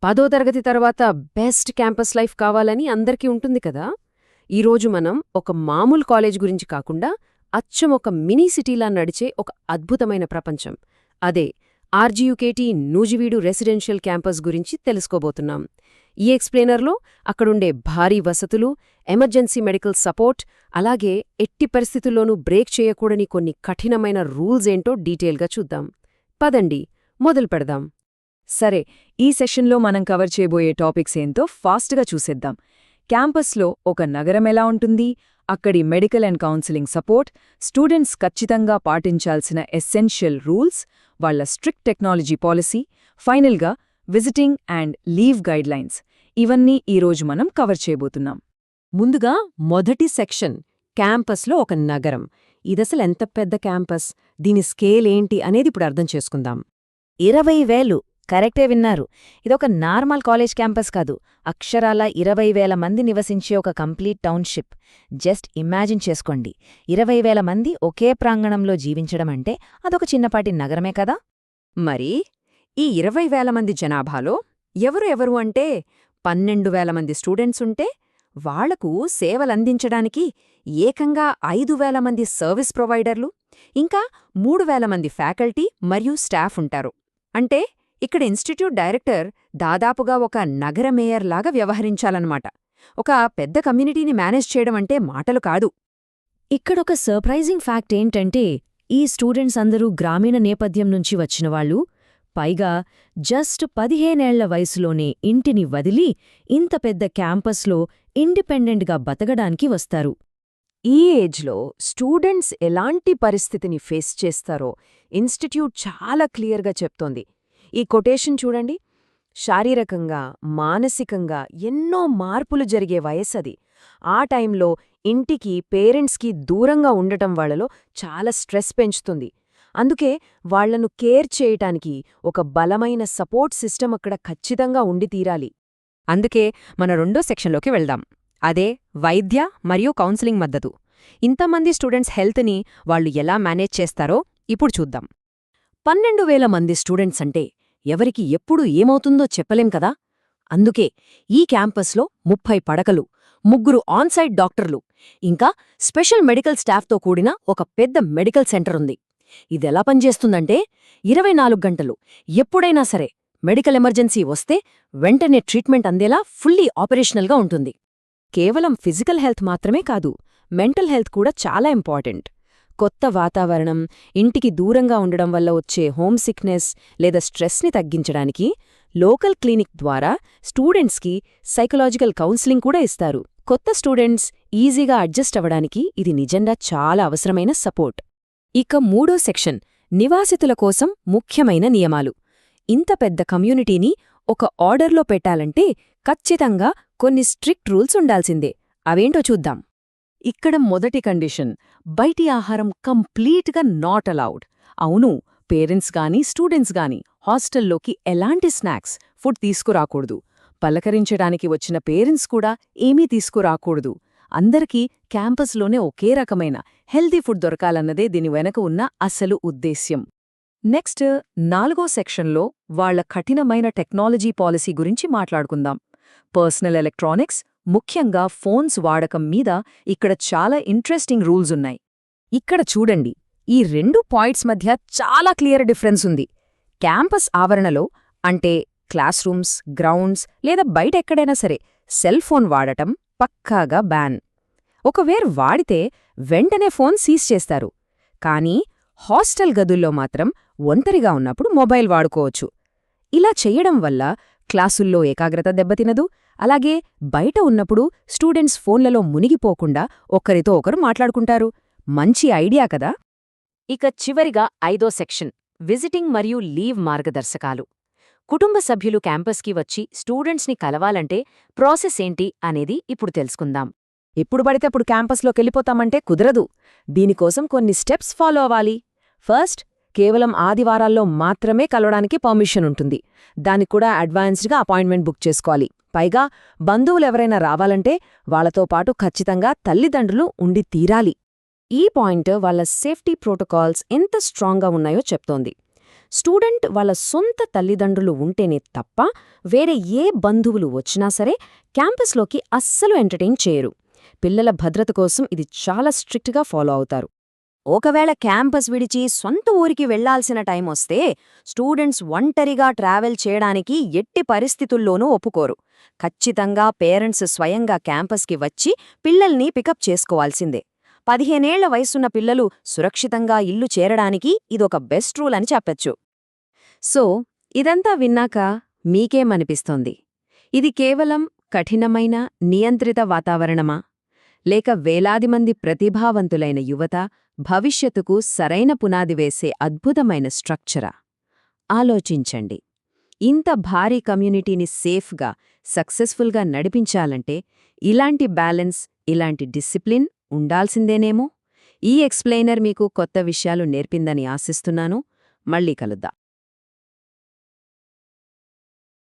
10వ తరగతి తర్వాత బెస్ట్ క్యాంపస్ లైఫ్ కావాలని అందరికీ ఉంటుంది కదా. ఈరోజు మనం ఒక మామూలు కాలేజ్ గురించి కాకుండా అచ్చం ఒక మినీ సిటీలా నడిచే ఒక అద్భుతమైన ప్రపంచం, అదే ఆర్జీయుకేటీ నూజివీడు రెసిడెన్షియల్ క్యాంపస్ గురించి తెలుసుకోబోతున్నాం. ఈ ఎక్స్ప్లెయినర్లో అక్కడుండే భారీ వసతులు, ఎమర్జెన్సీ మెడికల్ సపోర్ట్, అలాగే ఎట్టి పరిస్థితుల్లోనూ బ్రేక్ చేయకూడని కొన్ని కఠినమైన రూల్స్ ఏంటో డీటెయిల్గా చూద్దాం. పదండి, మొదలు పెడదాం. సరే, ఈ సెషన్లో మనం కవర్ చేయబోయే టాపిక్స్ ఏంటో ఫాస్ట్గా చూసేద్దాం. క్యాంపస్లో ఒక నగరం ఎలా ఉంటుంది, అక్కడి medical and counselling support, students ఖచ్చితంగా పాటించాల్సిన ఎసెన్షియల్ రూల్స్, వాళ్ల స్ట్రిక్ట్ టెక్నాలజీ పాలసీ, ఫైనల్గా విజిటింగ్ అండ్ లీవ్ గైడ్లైన్స్, ఇవన్నీ ఈరోజు మనం కవర్ చేయబోతున్నాం. ముందుగా మొదటి సెక్షన్, క్యాంపస్లో ఒక నగరం. ఇదసలు ఎంత పెద్ద క్యాంపస్, దీని స్కేల్ ఏంటి అనేది ఇప్పుడు అర్థం చేసుకుందాం. 20,000 కరెక్టే విన్నారు. ఇదొక నార్మల్ కాలేజ్ క్యాంపస్ కాదు, అక్షరాల 20,000 మంది నివసించే ఒక కంప్లీట్ టౌన్షిప్. జస్ట్ ఇమాజిన్ చేసుకోండి, 20,000 మంది ఒకే ప్రాంగణంలో జీవించడమంటే అదొక చిన్నపాటి నగరమే కదా. మరి ఈ 20,000 మంది జనాభాలో ఎవరు అంటే 12,000 మంది స్టూడెంట్సుంటే, వాళ్లకు సేవలందించడానికి ఏకంగా 5,000 మంది సర్వీస్ ప్రొవైడర్లు, ఇంకా 3,000 మంది ఫ్యాకల్టీ మరియు స్టాఫ్ ఉంటారు. అంటే ఇక్కడ ఇన్స్టిట్యూట్ డైరెక్టర్ దాదాపుగా ఒక నగర మేయర్లాగా వ్యవహరించాలన్నమాట. ఒక పెద్ద కమ్యూనిటీని మేనేజ్ చేయడం అంటే మాటలు కాదు. ఇక్కడొక సర్ప్రైజింగ్ ఫ్యాక్ట్ ఏంటంటే, ఈ స్టూడెంట్స్ అందరూ గ్రామీణ నేపథ్యం నుంచి వచ్చినవాళ్లు. పైగా జస్ట్ 15 ఏళ్ల వయసులోనే ఇంటిని వదిలి ఇంత పెద్ద క్యాంపస్లో ఇండిపెండెంట్గా బతకడానికి వస్తారు. ఈ ఏజ్లో స్టూడెంట్స్ ఎలాంటి పరిస్థితిని ఫేస్ చేస్తారో ఇన్స్టిట్యూట్ చాలా క్లియర్గా చెప్తోంది. ఈ కొటేషన్ చూడండి, శారీరకంగా, మానసికంగా ఎన్నో మార్పులు జరిగే వయస్సది. ఆ టైంలో ఇంటికి, పేరెంట్స్కి దూరంగా ఉండటం వాళ్లలో చాలా స్ట్రెస్ పెంచుతుంది. అందుకే వాళ్లను కేర్ చేయటానికి ఒక బలమైన సపోర్ట్ సిస్టమ్ అక్కడ ఖచ్చితంగా ఉండి తీరాలి. అందుకే మన రెండో సెక్షన్లోకి వెళ్దాం, అదే వైద్య మరియు కౌన్సిలింగ్ మద్దతు. ఇంతమంది స్టూడెంట్స్ హెల్త్ని వాళ్లు ఎలా మేనేజ్ చేస్తారో ఇప్పుడు చూద్దాం. 12,000 మంది స్టూడెంట్స్ అంటే ఎవరికి ఎప్పుడు ఏమవుతుందో చెప్పలేం కదా. అందుకే ఈ క్యాంపస్లో 30 పడకలు, 3 ఆన్సైట్ డాక్టర్లు, ఇంకా స్పెషల్ మెడికల్ స్టాఫ్తో కూడిన ఒక పెద్ద మెడికల్ సెంటర్ ఉంది. ఇదెలా పనిచేస్తుందంటే 24 గంటలు ఎప్పుడైనా సరే మెడికల్ ఎమర్జెన్సీ వస్తే వెంటనే ట్రీట్మెంట్ అందేలా ఫుల్లీ ఆపరేషనల్గా ఉంటుంది. కేవలం ఫిజికల్ హెల్త్ మాత్రమే కాదు, మెంటల్ హెల్త్ కూడా చాలా ఇంపార్టెంట్. కొత్త వాతావరణం, ఇంటికి దూరంగా ఉండడం వల్ల వచ్చే హోమ్ సిక్నెస్ లేదా స్ట్రెస్ని తగ్గించడానికి లోకల్ క్లినిక్ ద్వారా స్టూడెంట్స్కి సైకలాజికల్ కౌన్సిలింగ్ కూడా ఇస్తారు. కొత్త స్టూడెంట్స్ ఈజీగా అడ్జస్ట్ అవ్వడానికి ఇది నిజంగా చాలా అవసరమైన సపోర్ట్. ఇక మూడో సెక్షన్, నివాసితుల కోసం ముఖ్యమైన నియమాలు. ఇంత పెద్ద కమ్యూనిటీని ఒక ఆర్డర్లో పెట్టాలంటే ఖచ్చితంగా కొన్ని స్ట్రిక్ట్ రూల్స్ ఉండాల్సిందే. అవేంటో చూద్దాం. ఇక్కడ మొదటి కండిషన్, బయటి ఆహారం కంప్లీట్గా నాట్ అలౌడ్. అవును, పేరెంట్స్ గానీ స్టూడెంట్స్ గానీ హాస్టల్లోకి ఎలాంటి స్నాక్స్, ఫుడ్ తీసుకురాకూడదు. పలకరించడానికి వచ్చిన పేరెంట్స్ కూడా ఏమీ తీసుకురాకూడదు. అందరికీ క్యాంపస్లోనే ఒకే రకమైన హెల్తీ ఫుడ్ దొరకాలన్నదే దీని వెనక ఉన్న అసలు ఉద్దేశ్యం. నెక్స్ట్, 4వ సెక్షన్లో వాళ్ల కఠినమైన టెక్నాలజీ పాలసీ గురించి మాట్లాడుకుందాం. పర్సనల్ ఎలక్ట్రానిక్స్, ముఖ్యంగా ఫోన్స్ వాడకం మీద ఇక్కడ చాలా ఇంట్రెస్టింగ్ రూల్స్ ఉన్నాయి. ఇక్కడ చూడండి, ఈ 2 పాయింట్స్ మధ్య చాలా క్లియర్ డిఫరెన్స్ ఉంది. క్యాంపస్ ఆవరణలో, అంటే క్లాస్ రూమ్స్, గ్రౌండ్స్ లేదా బయట ఎక్కడైనా సరే సెల్ ఫోన్ వాడటం పక్కాగా బ్యాన్. ఒకవేళ వాడితే వెంటనే ఫోన్ సీజ్ చేస్తారు. కానీ హాస్టల్ గదుల్లో మాత్రం ఒంటరిగా ఉన్నప్పుడు మొబైల్ వాడుకోవచ్చు. ఇలా చెయ్యడం వల్ల క్లాసుల్లో ఏకాగ్రత దెబ్బతినదు, అలాగే బయట ఉన్నప్పుడు స్టూడెంట్స్ ఫోన్లలో మునిగిపోకుండా ఒకరితో ఒకరు మాట్లాడుకుంటారు. మంచి ఐడియా కదా. ఇక చివరిగా 5వ సెక్షన్, విజిటింగ్ మరియు లీవ్ మార్గదర్శకాలు. కుటుంబ సభ్యులు క్యాంపస్కి వచ్చి స్టూడెంట్స్ని కలవాలంటే ప్రాసెస్ ఏంటి అనేది ఇప్పుడు తెలుసుకుందాం. ఎప్పుడు పడితే అప్పుడు క్యాంపస్లోకెళ్ళిపోతామంటే కుదరదు. దీనికోసం కొన్ని స్టెప్స్ ఫాలో అవ్వాలి. ఫస్ట్, కేవలం ఆదివారాల్లో మాత్రమే కలవడానికి పర్మిషన్ ఉంటుంది. దానికి కూడా అడ్వాన్స్డ్గా అపాయింట్మెంట్ బుక్ చేసుకోవాలి. పైగా బంధువులెవరైనా రావాలంటే వాళ్లతో పాటు ఖచ్చితంగా తల్లిదండ్రులు ఉండి తీరాలి. ఈ పాయింట్ వాళ్ల సేఫ్టీ ప్రోటోకాల్స్ ఎంత స్ట్రాంగ్గా ఉన్నాయో చెప్తోంది. స్టూడెంట్ వాళ్ళ సొంత తల్లిదండ్రులు ఉంటేనే తప్ప వేరే ఏ బంధువులు వచ్చినా సరే క్యాంపస్లోకి అస్సలు ఎంటర్టైన్ చేయరు. పిల్లల భద్రత కోసం ఇది చాలా స్ట్రిక్ట్గా ఫాలో అవుతారు. ఒకవేళ క్యాంపస్ విడిచి సొంత ఊరికి వెళ్లాల్సిన టైమొస్తే స్టూడెంట్స్ ఒంటరిగా ట్రావెల్ చేయడానికి ఎట్టి పరిస్థితుల్లోనూ ఒప్పుకోరు. ఖచ్చితంగా పేరెంట్స్ స్వయంగా క్యాంపస్కి వచ్చి పిల్లల్ని పికప్ చేసుకోవాల్సిందే. 15 ఏళ్ల వయసున్న పిల్లలు సురక్షితంగా ఇల్లు చేరడానికి ఇదొక బెస్ట్ రూల్ అని చెప్పొచ్చు. సో ఇదంతా విన్నాక మీకేమనిపిస్తోంది? ఇది కేవలం కఠినమైన నియంత్రిత వాతావరణమా, లేక వేలాది మంది ప్రతిభావంతులైన యువత భవిష్యత్తుకు సరైన పునాది వేసే అద్భుతమైన స్ట్రక్చరా? ఆలోచించండి. ఇంత భారీ కమ్యూనిటీని సేఫ్గా, సక్సెస్ఫుల్గా నడిపించాలంటే ఇలాంటి బ్యాలెన్స్, ఇలాంటి డిసిప్లిన్ ఉండాల్సిందేనేమో. ఈ ఎక్స్ప్లెయినర్ మీకు కొత్త విషయాలు నేర్పిందని ఆశిస్తున్నాను. మళ్ళీ కలుద్దాం.